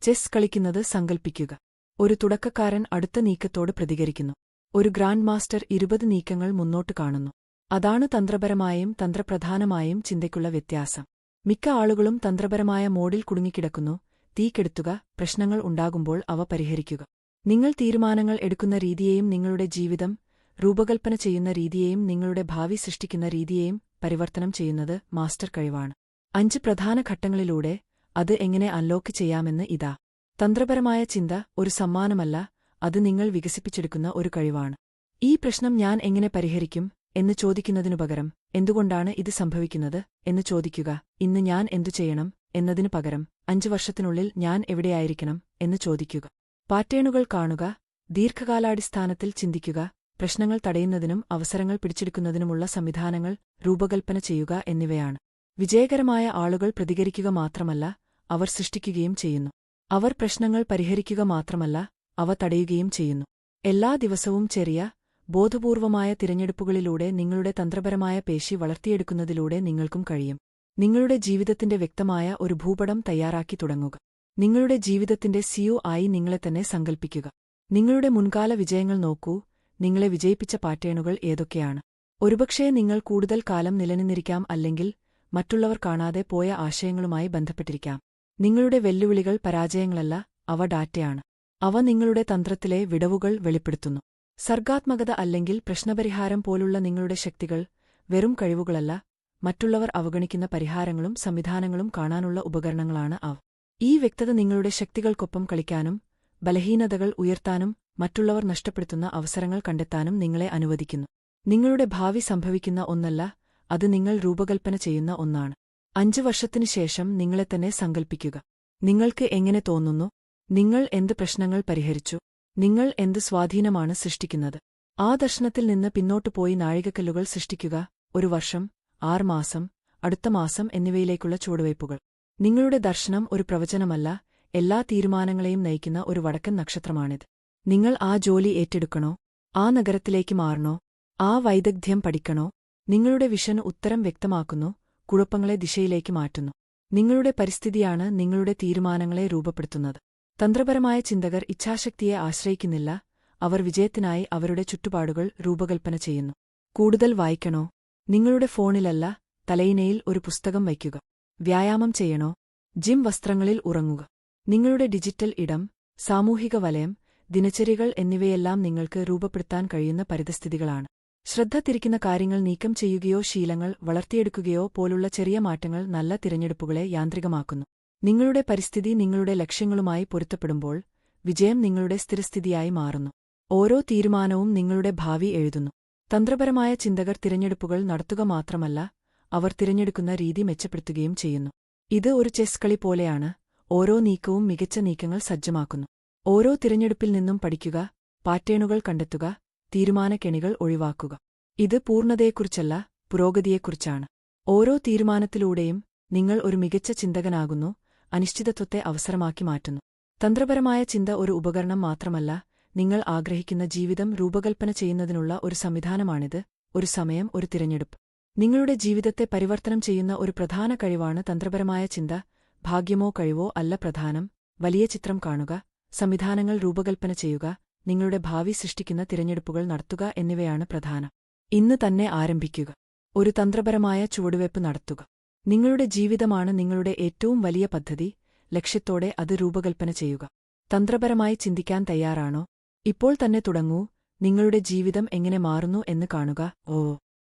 Chess കളിക്കുന്നത് സങ്കൽപ്പിക്കുക. ഒരു തുടക്കക്കാരൻ അടുത്ത നീക്കത്തോട് പ്രതികരിക്കുന്നു. ഒരു ഗ്രാൻഡ് മാസ്റ്റർ 20 നീക്കങ്ങൾ മുന്നോട്ട് കാണുന്നു. അതാണ് തന്ത്രപരമായും തന്ത്രപ്രധാനമായും ചിന്തയ്ക്കുള്ള വ്യത്യാസം. മിക്ക ആളുകളും തന്ത്രപരമായ മോഡിൽ കുടുങ്ങിക്കിടക്കുന്നു. തീ കെടുത്തുക, പ്രശ്നങ്ങൾ ഉണ്ടാകുമ്പോൾ അവ പരിഹരിക്കുക. നിങ്ങൾ തീരുമാനങ്ങൾ എടുക്കുന്ന രീതിയെയും നിങ്ങളുടെ ജീവിതം രൂപകൽപ്പന ചെയ്യുന്ന രീതിയെയും നിങ്ങളുടെ ഭാവി സൃഷ്ടിക്കുന്ന രീതിയെയും പരിവർത്തനം ചെയ്യുന്നത് മാസ്റ്റർ കഴിവാണ്. 5 പ്രധാന ഘട്ടങ്ങളിലൂടെ അത് എങ്ങനെ അൺലോക്ക് ചെയ്യാമെന്ന് ഇതാ. തന്ത്രപരമായ ചിന്ത ഒരു സമ്മാനമല്ല, അത് നിങ്ങൾ വികസിപ്പിച്ചെടുക്കുന്ന ഒരു കഴിവാണ്. ഈ പ്രശ്നം ഞാൻ എങ്ങനെ പരിഹരിക്കും എന്ന് ചോദിക്കുന്നതിനുപകരം എന്തുകൊണ്ടാണ് ഇത് സംഭവിക്കുന്നത് എന്ന് ചോദിക്കുക. ഇന്ന് ഞാൻ എന്തു ചെയ്യണം എന്നതിനു പകരം 5 വർഷത്തിനുള്ളിൽ ഞാൻ എവിടെയായിരിക്കണം എന്ന് ചോദിക്കുക. പാറ്റേണുകൾ കാണുക, ദീർഘകാലാടിസ്ഥാനത്തിൽ ചിന്തിക്കുക, പ്രശ്നങ്ങൾ തടയുന്നതിനും അവസരങ്ങൾ പിടിച്ചെടുക്കുന്നതിനുമുള്ള സംവിധാനങ്ങൾ രൂപകൽപ്പന ചെയ്യുക എന്നിവയാണ്. വിജയകരമായ ആളുകൾ പ്രതികരിക്കുക മാത്രമല്ല, അവർ സൃഷ്ടിക്കുകയും ചെയ്യുന്നു. അവർ പ്രശ്നങ്ങൾ പരിഹരിക്കുക മാത്രമല്ല, അവ തടയുകയും ചെയ്യുന്നു. എല്ലാ ദിവസവും ചെറിയ, ബോധപൂർവമായ തിരഞ്ഞെടുപ്പുകളിലൂടെ നിങ്ങളുടെ തന്ത്രപരമായ പേശി വളർത്തിയെടുക്കുന്നതിലൂടെ നിങ്ങൾക്കും കഴിയും. നിങ്ങളുടെ ജീവിതത്തിന്റെ വ്യക്തമായ ഒരു ഭൂപടം തയ്യാറാക്കി തുടങ്ങുക. നിങ്ങളുടെ ജീവിതത്തിന്റെ സിഇഒ ആയി നിങ്ങളെ തന്നെ സങ്കൽപ്പിക്കുക. നിങ്ങളുടെ മുൻകാല വിജയങ്ങൾ നോക്കൂ. നിങ്ങളെ വിജയിപ്പിച്ച പാറ്റേണുകൾ ഏതൊക്കെയാണ്? ഒരുപക്ഷേ നിങ്ങൾ കൂടുതൽ കാലം നിലനിന്നിരിക്കാം, അല്ലെങ്കിൽ മറ്റുള്ളവർ കാണാതെ പോയ ആശയങ്ങളുമായി ബന്ധപ്പെട്ടിരിക്കാം. നിങ്ങളുടെ വെല്ലുവിളികൾ പരാജയങ്ങളല്ല, അവ ഡാറ്റയാണ്. അവ നിങ്ങളുടെ തന്ത്രത്തിലെ വിടവുകൾ വെളിപ്പെടുത്തുന്നു. സർഗാത്മകത അല്ലെങ്കിൽ പ്രശ്നപരിഹാരം പോലുള്ള നിങ്ങളുടെ ശക്തികൾ വെറും കഴിവുകളല്ല, മറ്റുള്ളവർ അവഗണിക്കുന്ന പരിഹാരങ്ങളും സംവിധാനങ്ങളും കാണാനുള്ള ഉപകരണങ്ങളാണ് അവ. ഈ വ്യക്തത നിങ്ങളുടെ ശക്തികൾക്കൊപ്പം കളിക്കാനും ബലഹീനതകൾ ഉയർത്താനും മറ്റുള്ളവർ നഷ്ടപ്പെടുത്തുന്ന അവസരങ്ങൾ കണ്ടെത്താനും നിങ്ങളെ അനുവദിക്കുന്നു. നിങ്ങളുടെ ഭാവി സംഭവിക്കുന്ന ഒന്നല്ല, അത് നിങ്ങൾ രൂപകൽപ്പന ചെയ്യുന്ന ഒന്നാണ്. 5 വർഷത്തിനു ശേഷം നിങ്ങളെത്തന്നെ സങ്കൽപ്പിക്കുക. നിങ്ങൾക്ക് എങ്ങനെ തോന്നുന്നു? നിങ്ങൾ എന്ത് പ്രശ്നങ്ങൾ പരിഹരിച്ചു? നിങ്ങൾ എന്ത് സ്വാധീനമാണ് സൃഷ്ടിക്കുന്നത്? ആ ദർശനത്തിൽ നിന്ന് പിന്നോട്ടു പോയി നാഴികക്കല്ലുകൾ സൃഷ്ടിക്കുക. 1 വർഷം, 6 മാസം, അടുത്ത മാസം എന്നിവയിലേക്കുള്ള ചുവടുവയ്പ്പുകൾ. നിങ്ങളുടെ ദർശനം ഒരു പ്രവചനമല്ല, എല്ലാ തീരുമാനങ്ങളെയും നയിക്കുന്ന ഒരു വടക്കൻ നക്ഷത്രമാണിത്. നിങ്ങൾ ആ ജോലി ഏറ്റെടുക്കണോ? ആ നഗരത്തിലേക്ക് മാറണോ? ആ വൈദഗ്ധ്യം പഠിക്കണോ? നിങ്ങളുടെ വിഷന് ഉത്തരം വ്യക്തമാക്കുന്നു, കുഴപ്പങ്ങളെ ദിശയിലേക്ക് മാറ്റുന്നു. നിങ്ങളുടെ പരിസ്ഥിതിയാണ് നിങ്ങളുടെ തീരുമാനങ്ങളെ രൂപപ്പെടുത്തുന്നത്. തന്ത്രപരമായ ചിന്തകർ ഇച്ഛാശക്തിയെ ആശ്രയിക്കുന്നില്ല, അവർ വിജയത്തിനായി അവരുടെ ചുറ്റുപാടുകൾ രൂപകൽപ്പന ചെയ്യുന്നു. കൂടുതൽ വായിക്കണോ? നിങ്ങളുടെ ഫോണിലല്ല, തലയിണയിൽ ഒരു പുസ്തകം വയ്ക്കുക. വ്യായാമം ചെയ്യണോ? ജിം വസ്ത്രങ്ങളിൽ ഉറങ്ങുക. നിങ്ങളുടെ ഡിജിറ്റൽ ഇടം, സാമൂഹിക വലയം, ദിനചര്യകൾ എന്നിവയെല്ലാം നിങ്ങൾക്ക് രൂപപ്പെടുത്താൻ കഴിയുന്ന പരിതസ്ഥിതികളാണ്. ശ്രദ്ധ തിരിക്കുന്ന കാര്യങ്ങൾ നീക്കം ചെയ്യുകയോ ശീലങ്ങൾ വളർത്തിയെടുക്കുകയോ പോലുള്ള ചെറിയ മാറ്റങ്ങൾ നല്ല തിരഞ്ഞെടുപ്പുകളെ യാന്ത്രികമാക്കുന്നു. നിങ്ങളുടെ പരിസ്ഥിതി നിങ്ങളുടെ ലക്ഷ്യങ്ങളുമായി പൊരുത്തപ്പെടുമ്പോൾ വിജയം നിങ്ങളുടെ സ്ഥിരസ്ഥിതിയായി മാറുന്നു. ഓരോ തീരുമാനവും നിങ്ങളുടെ ഭാവി എഴുതുന്നു. തന്ത്രപരമായ ചിന്തകർ തിരഞ്ഞെടുപ്പുകൾ നടത്തുക മാത്രമല്ല, അവർ തിരഞ്ഞെടുക്കുന്ന രീതി മെച്ചപ്പെടുത്തുകയും ചെയ്യുന്നു. ഇത് ഒരു ചെസ് കളി പോലെയാണ്. ഓരോ നീക്കവും മികച്ച നീക്കങ്ങൾ സജ്ജമാക്കുന്നു. ഓരോ തിരഞ്ഞെടുപ്പിൽ നിന്നും പഠിക്കുക, പാറ്റേണുകൾ കണ്ടെത്തുക, തീരുമാനക്കെണികൾ ഒഴിവാക്കുക. ഇത് പൂർണ്ണതയെക്കുറിച്ചല്ല, പുരോഗതിയെക്കുറിച്ചാണ്. ഓരോ തീരുമാനത്തിലൂടെയും നിങ്ങൾ ഒരു മികച്ച ചിന്തകനാകുന്നു, അനിശ്ചിതത്വത്തെ അവസരമാക്കി മാറ്റുന്നു. തന്ത്രപരമായ ചിന്ത ഒരു ഉപകരണം മാത്രമല്ല, നിങ്ങൾ ആഗ്രഹിക്കുന്ന ജീവിതം രൂപകൽപ്പന ചെയ്യുന്നതിനുള്ള ഒരു സംവിധാനമാണിത്. ഒരു സമയം, ഒരു തിരഞ്ഞെടുപ്പ്. നിങ്ങളുടെ ജീവിതത്തെ പരിവർത്തനം ചെയ്യുന്ന ഒരു പ്രധാന കഴിവാണ് തന്ത്രപരമായ ചിന്ത. ഭാഗ്യമോ കഴിവോ അല്ല പ്രധാനം. വലിയ ചിത്രം കാണുക, സംവിധാനങ്ങൾ രൂപകൽപ്പന ചെയ്യുക, നിങ്ങളുടെ ഭാവി സൃഷ്ടിക്കുന്ന തിരഞ്ഞെടുപ്പുകൾ നടത്തുക എന്നിവയാണ് പ്രധാനം. ഇന്ന് തന്നെ ആരംഭിക്കുക. ഒരു തന്ത്രപരമായ ചുവടുവയ്പ് നടത്തുക. നിങ്ങളുടെ ജീവിതമാണ് നിങ്ങളുടെ ഏറ്റവും വലിയ പദ്ധതി. ലക്ഷ്യത്തോടെ അത് രൂപകൽപ്പന ചെയ്യുക. തന്ത്രപരമായി ചിന്തിക്കാൻ തയ്യാറാണോ? ഇപ്പോൾ തന്നെ തുടങ്ങൂ. നിങ്ങളുടെ ജീവിതം എങ്ങനെ മാറുന്നു എന്ന് കാണുക.